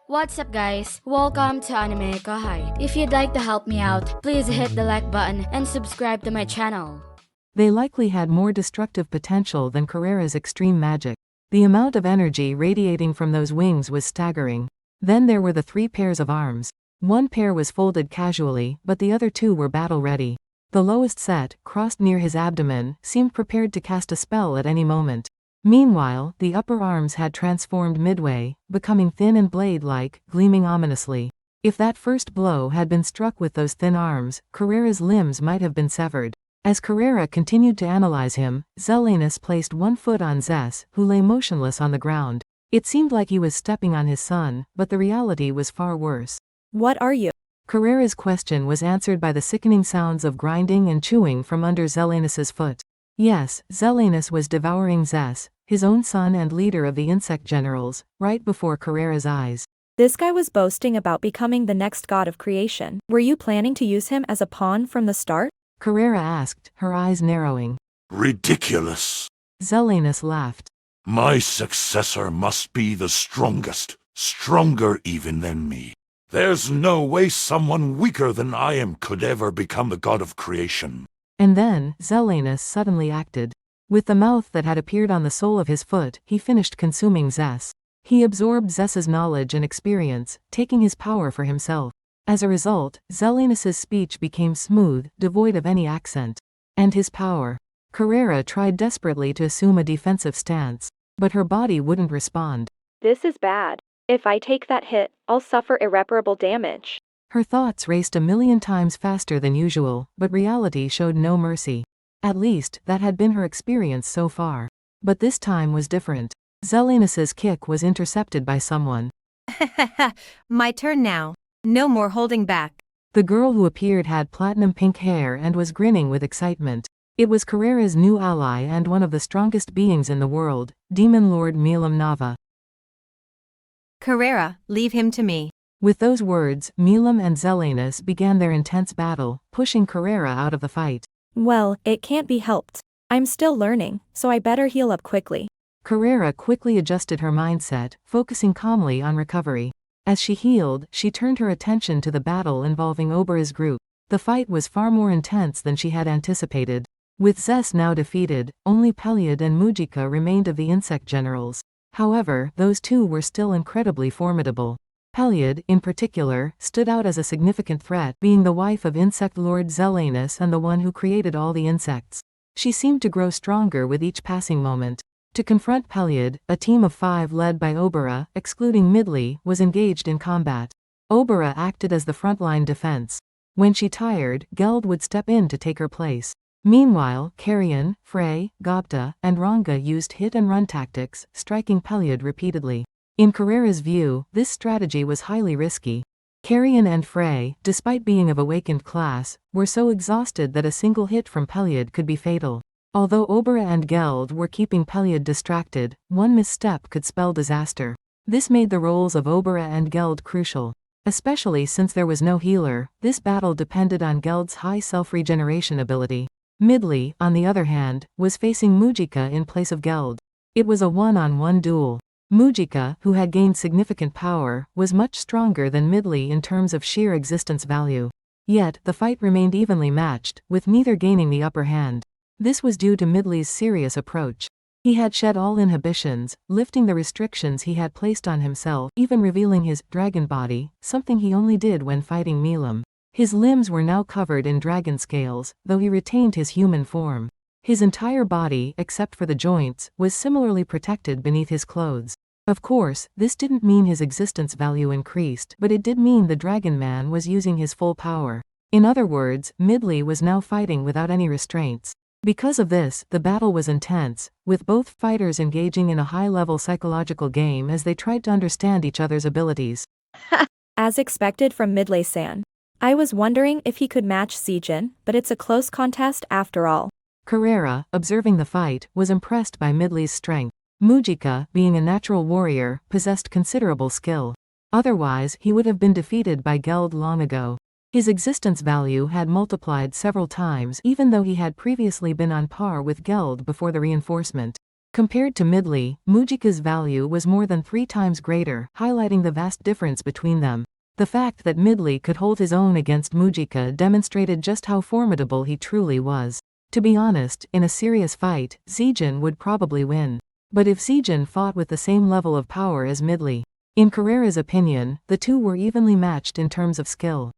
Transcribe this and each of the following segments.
What's up guys? Welcome to AnimeKouhai. If you'd like to help me out, please hit the like button and subscribe to my channel. They likely had more destructive potential than Carrera's extreme magic. The amount of energy radiating from those wings was staggering. Then there were the 3 pairs of arms. One pair was folded casually, but the other 2 were battle-ready. The lowest set, crossed near his abdomen, seemed prepared to cast a spell at any moment. Meanwhile, the upper arms had transformed midway, becoming thin and blade-like, gleaming ominously. If that first blow had been struck with those thin arms, Carrera's limbs might have been severed. As Carrera continued to analyze him, Zelanus placed one foot on Zess, who lay motionless on the ground. It seemed like he was stepping on his son, but the reality was far worse. What are you? Carrera's question was answered by the sickening sounds of grinding and chewing from under Zelanus's foot. Yes, Zelanus was devouring Zess, his own son and leader of the insect generals, right before Carrera's eyes. This guy was boasting about becoming the next god of creation. Were you planning to use him as a pawn from the start? Carrera asked, her eyes narrowing. Ridiculous. Zelanus laughed. My successor must be the strongest, stronger even than me. There's no way someone weaker than I am could ever become the god of creation. And then, Zelanus suddenly acted. With the mouth that had appeared on the sole of his foot, he finished consuming Zess. He absorbed Zess's knowledge and experience, taking his power for himself. As a result, Zelanus's speech became smooth, devoid of any accent. And his power. Carrera tried desperately to assume a defensive stance, but her body wouldn't respond. This is bad. If I take that hit, I'll suffer irreparable damage. Her thoughts raced 1,000,000 times faster than usual, but reality showed no mercy. At least, that had been her experience so far. But this time was different. Zelanus's kick was intercepted by someone. My turn now. No more holding back. The girl who appeared had platinum pink hair and was grinning with excitement. It was Carrera's new ally and one of the strongest beings in the world, Demon Lord Milim Nava. Carrera, leave him to me. With those words, Milim and Zelanus began their intense battle, pushing Carrera out of the fight. Well, it can't be helped. I'm still learning, so I better heal up quickly. Carrera quickly adjusted her mindset, focusing calmly on recovery. As she healed, she turned her attention to the battle involving Obera's group. The fight was far more intense than she had anticipated. With Zess now defeated, only Peliod and Mujika remained of the insect generals. However, those 2 were still incredibly formidable. Peliod, in particular, stood out as a significant threat, being the wife of Insect Lord Zelanus and the one who created all the insects. She seemed to grow stronger with each passing moment. To confront Peliod, a team of 5 led by Obera, excluding Midley, was engaged in combat. Obera acted as the frontline defense. When she tired, Geld would step in to take her place. Meanwhile, Carrion, Frey, Datta, and Ranga used hit-and-run tactics, striking Peliod repeatedly. In Carrera's view, this strategy was highly risky. Carrion and Frey, despite being of awakened class, were so exhausted that a single hit from Peliod could be fatal. Although Obera and Geld were keeping Peliod distracted, one misstep could spell disaster. This made the roles of Obera and Geld crucial. Especially since there was no healer, this battle depended on Geld's high self-regeneration ability. Midley, on the other hand, was facing Mujika in place of Geld. It was a one-on-one duel. Mujika, who had gained significant power, was much stronger than Midley in terms of sheer existence value. Yet, the fight remained evenly matched, with neither gaining the upper hand. This was due to Midley's serious approach. He had shed all inhibitions, lifting the restrictions he had placed on himself, even revealing his dragon body, something he only did when fighting Milim. His limbs were now covered in dragon scales, though he retained his human form. His entire body, except for the joints, was similarly protected beneath his clothes. Of course, this didn't mean his existence value increased, but it did mean the Dragon Man was using his full power. In other words, Midley was now fighting without any restraints. Because of this, the battle was intense, with both fighters engaging in a high-level psychological game as they tried to understand each other's abilities. As expected from Midley-san. I was wondering if he could match Sejin, but it's a close contest after all. Carrera, observing the fight, was impressed by Midley's strength. Mujika, being a natural warrior, possessed considerable skill. Otherwise, he would have been defeated by Geld long ago. His existence value had multiplied several times even though he had previously been on par with Geld before the reinforcement. Compared to Midley, Mujika's value was more than 3 times greater, highlighting the vast difference between them. The fact that Midley could hold his own against Mujika demonstrated just how formidable he truly was. To be honest, in a serious fight, Zelan would probably win. But if Zelan fought with the same level of power as Midley, in Carrera's opinion, the two were evenly matched in terms of skill.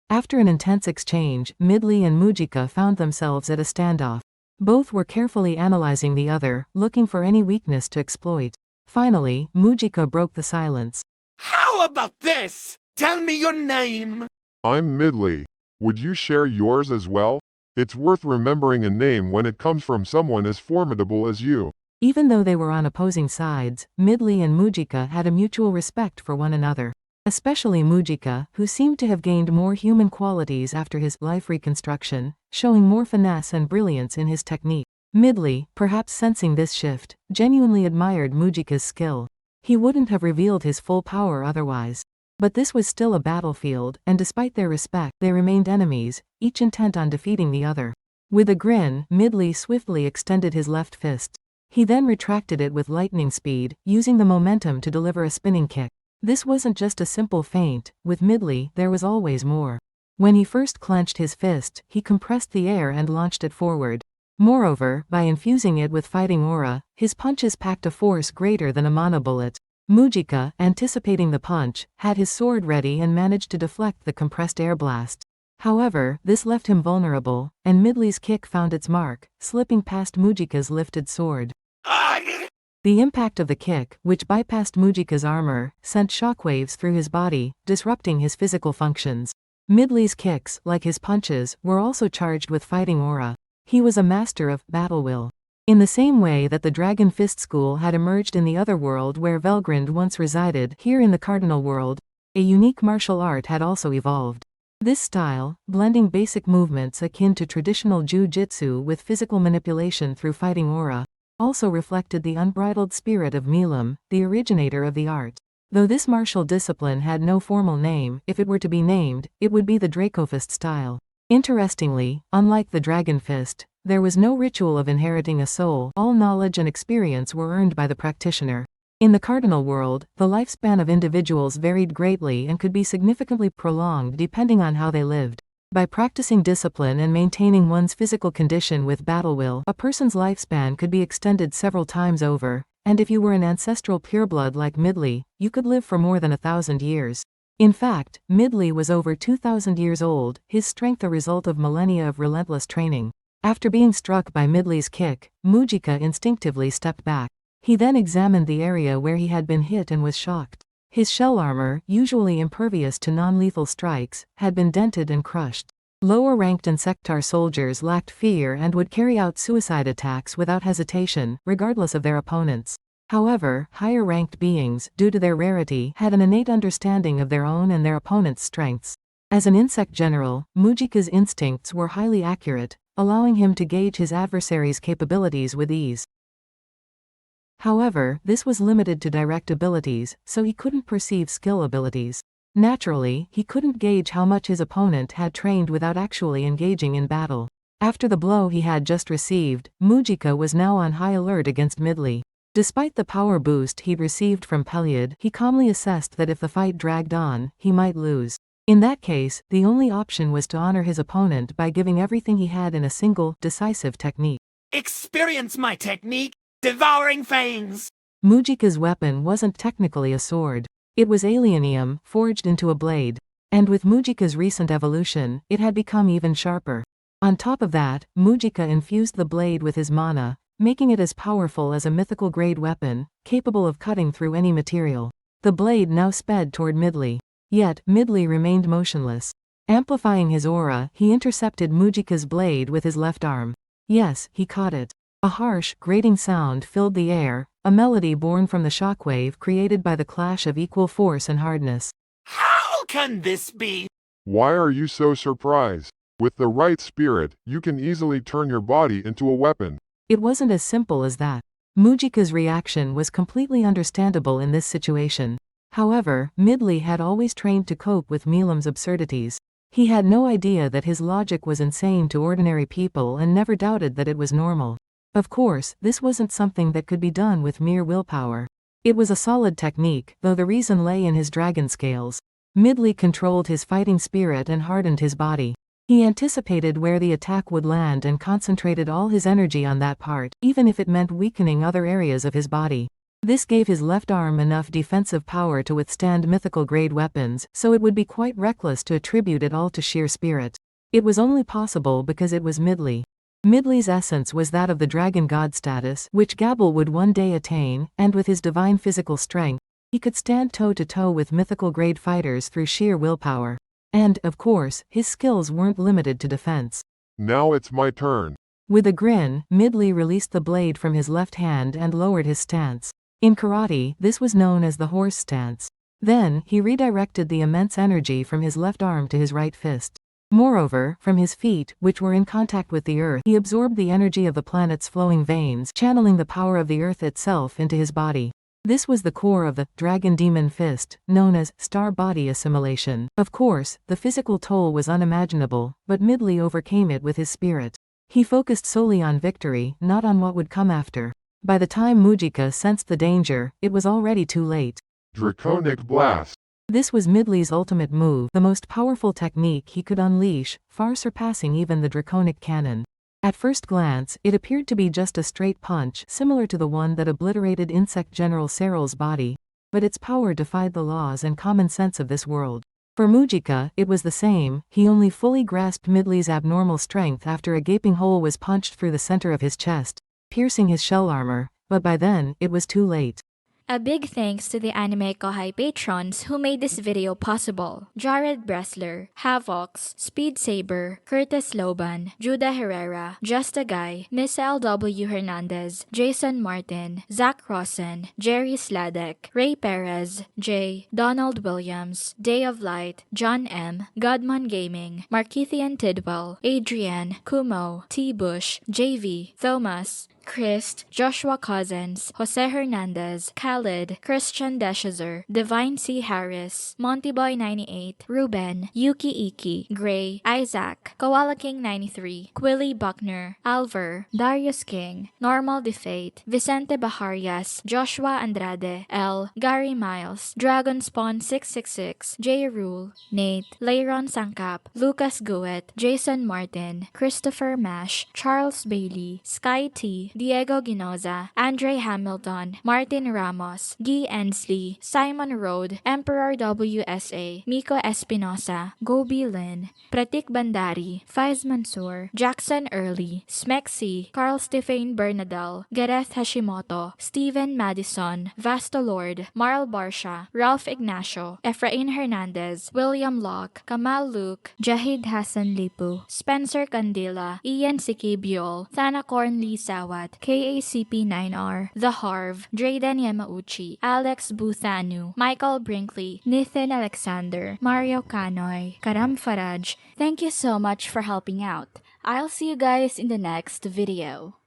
After an intense exchange, Midley and Mujika found themselves at a standoff. Both were carefully analyzing the other, looking for any weakness to exploit. Finally, Mujika broke the silence. How about this? Tell me your name. I'm Midley. Would you share yours as well? It's worth remembering a name when it comes from someone as formidable as you. Even though they were on opposing sides, Midley and Mujika had a mutual respect for one another. Especially Mujika, who seemed to have gained more human qualities after his life reconstruction, showing more finesse and brilliance in his technique. Midley, perhaps sensing this shift, genuinely admired Mujika's skill. He wouldn't have revealed his full power otherwise. But this was still a battlefield, and despite their respect, they remained enemies, each intent on defeating the other. With a grin, Midley swiftly extended his left fist. He then retracted it with lightning speed, using the momentum to deliver a spinning kick. This wasn't just a simple feint. With Midley, there was always more. When he first clenched his fist, he compressed the air and launched it forward. Moreover, by infusing it with fighting aura, his punches packed a force greater than a mana bullet. Mujika, anticipating the punch, had his sword ready and managed to deflect the compressed air blast. However, this left him vulnerable, and Midley's kick found its mark, slipping past Mujika's lifted sword. The impact of the kick, which bypassed Mujika's armor, sent shockwaves through his body, disrupting his physical functions. Midley's kicks, like his punches, were also charged with fighting aura. He was a master of battle will. In the same way that the Dragon Fist School had emerged in the other world where Velgrind once resided, here in the Cardinal World, a unique martial art had also evolved. This style, blending basic movements akin to traditional jiu-jitsu with physical manipulation through fighting aura, also reflected the unbridled spirit of Milim, the originator of the art. Though this martial discipline had no formal name, if it were to be named, it would be the Dracofist style. Interestingly, unlike the Dragon Fist, there was no ritual of inheriting a soul. All knowledge and experience were earned by the practitioner. In the Cardinal World, the lifespan of individuals varied greatly and could be significantly prolonged depending on how they lived. By practicing discipline and maintaining one's physical condition with battle will, a person's lifespan could be extended several times over, and if you were an ancestral pureblood like Midley, you could live for more than 1,000 years. In fact, Midley was over 2,000 years old, his strength a result of millennia of relentless training. After being struck by Midley's kick, Mujika instinctively stepped back. He then examined the area where he had been hit and was shocked. His shell armor, usually impervious to non-lethal strikes, had been dented and crushed. Lower-ranked Insectar soldiers lacked fear and would carry out suicide attacks without hesitation, regardless of their opponents. However, higher-ranked beings, due to their rarity, had an innate understanding of their own and their opponent's strengths. As an insect general, Mujika's instincts were highly accurate, allowing him to gauge his adversary's capabilities with ease. However, this was limited to direct abilities, so he couldn't perceive skill abilities. Naturally, he couldn't gauge how much his opponent had trained without actually engaging in battle. After the blow he had just received, Mujika was now on high alert against Midley. Despite the power boost he'd received from Peliod, he calmly assessed that if the fight dragged on, he might lose. In that case, the only option was to honor his opponent by giving everything he had in a single, decisive technique. Experience my technique, devouring fangs. Mujika's weapon wasn't technically a sword. It was alienium, forged into a blade. And with Mujika's recent evolution, it had become even sharper. On top of that, Mujika infused the blade with his mana, making it as powerful as a mythical-grade weapon, capable of cutting through any material. The blade now sped toward Midley. Yet, Midley remained motionless. Amplifying his aura, he intercepted Mujika's blade with his left arm. Yes, he caught it. A harsh, grating sound filled the air, a melody born from the shockwave created by the clash of equal force and hardness. How can this be? Why are you so surprised? With the right spirit, you can easily turn your body into a weapon. It wasn't as simple as that. Mujika's reaction was completely understandable in this situation. However, Midley had always trained to cope with Milim's absurdities. He had no idea that his logic was insane to ordinary people and never doubted that it was normal. Of course, this wasn't something that could be done with mere willpower. It was a solid technique, though the reason lay in his dragon scales. Midley controlled his fighting spirit and hardened his body. He anticipated where the attack would land and concentrated all his energy on that part, even if it meant weakening other areas of his body. This gave his left arm enough defensive power to withstand mythical-grade weapons, so it would be quite reckless to attribute it all to sheer spirit. It was only possible because it was Midley. Midley's essence was that of the dragon god status, which Gabble would one day attain, and with his divine physical strength, he could stand toe-to-toe with mythical-grade fighters through sheer willpower. And, of course, his skills weren't limited to defense. Now it's my turn. With a grin, Midley released the blade from his left hand and lowered his stance. In karate, this was known as the horse stance. Then, he redirected the immense energy from his left arm to his right fist. Moreover, from his feet, which were in contact with the earth, he absorbed the energy of the planet's flowing veins, channeling the power of the earth itself into his body. This was the core of the Dragon Demon Fist, known as Star Body Assimilation. Of course, the physical toll was unimaginable, but Midley overcame it with his spirit. He focused solely on victory, not on what would come after. By the time Mujika sensed the danger, it was already too late. Draconic Blast. This was Midley's ultimate move, the most powerful technique he could unleash, far surpassing even the Draconic Cannon. At first glance, it appeared to be just a straight punch, similar to the one that obliterated Insect General Serral's body, but its power defied the laws and common sense of this world. For Mujika, it was the same, he only fully grasped Midley's abnormal strength after a gaping hole was punched through the center of his chest, piercing his shell armor, but by then, it was too late. A big thanks to the AnimeKouhai patrons who made this video possible. Jared Bressler, Havox, Speed Saber, Curtis Loban, Judah Herrera, Just a Guy, Miss L.W. Hernandez, Jason Martin, Zach Rosen, Jerry Sladek, Ray Perez, Jay, Donald Williams, Day of Light, John M, Godman Gaming, Markithian Tidwell, Adrian, Kumo, T. Bush, JV, Thomas, Christ, Joshua Cousins, Jose Hernandez, Khalid, Christian Deshazer, Divine C. Harris, Montyboy 98, Ruben, Yuki Iki, Gray, Isaac, Koala King 93, Quilly Buckner, Alver, Darius King, Normal Defate, Vicente Baharias, Joshua Andrade, L, Gary Miles, Dragon Spawn 666, J. Rule, Nate, Leiron Sangkap, Lucas Guet, Jason Martin, Christopher Mash, Charles Bailey, Sky T, Diego Ginoza, Andre Hamilton, Martin Ramos, Guy Ensley, Simon Rode, Emperor WSA, Miko Espinosa, Gobi Lin, Pratik Bandari, Faiz Mansour, Jackson Early, Smexy, Carl Stephen Bernadel, Gareth Hashimoto, Steven Madison, Vasto Lord, Marl Barsha, Ralph Ignacio, Efrain Hernandez, William Locke, Kamal Luke, Jahid Hassan Lipu, Spencer Candila, Ian Sikibiol, Thanacorn Lee Sawat, KACP9R, The Harv, Drayden Yamauchi, Alex Buthanu, Michael Brinkley, Nathan Alexander, Mario Kanoy, Karam Faraj. Thank you so much for helping out. I'll see you guys in the next video.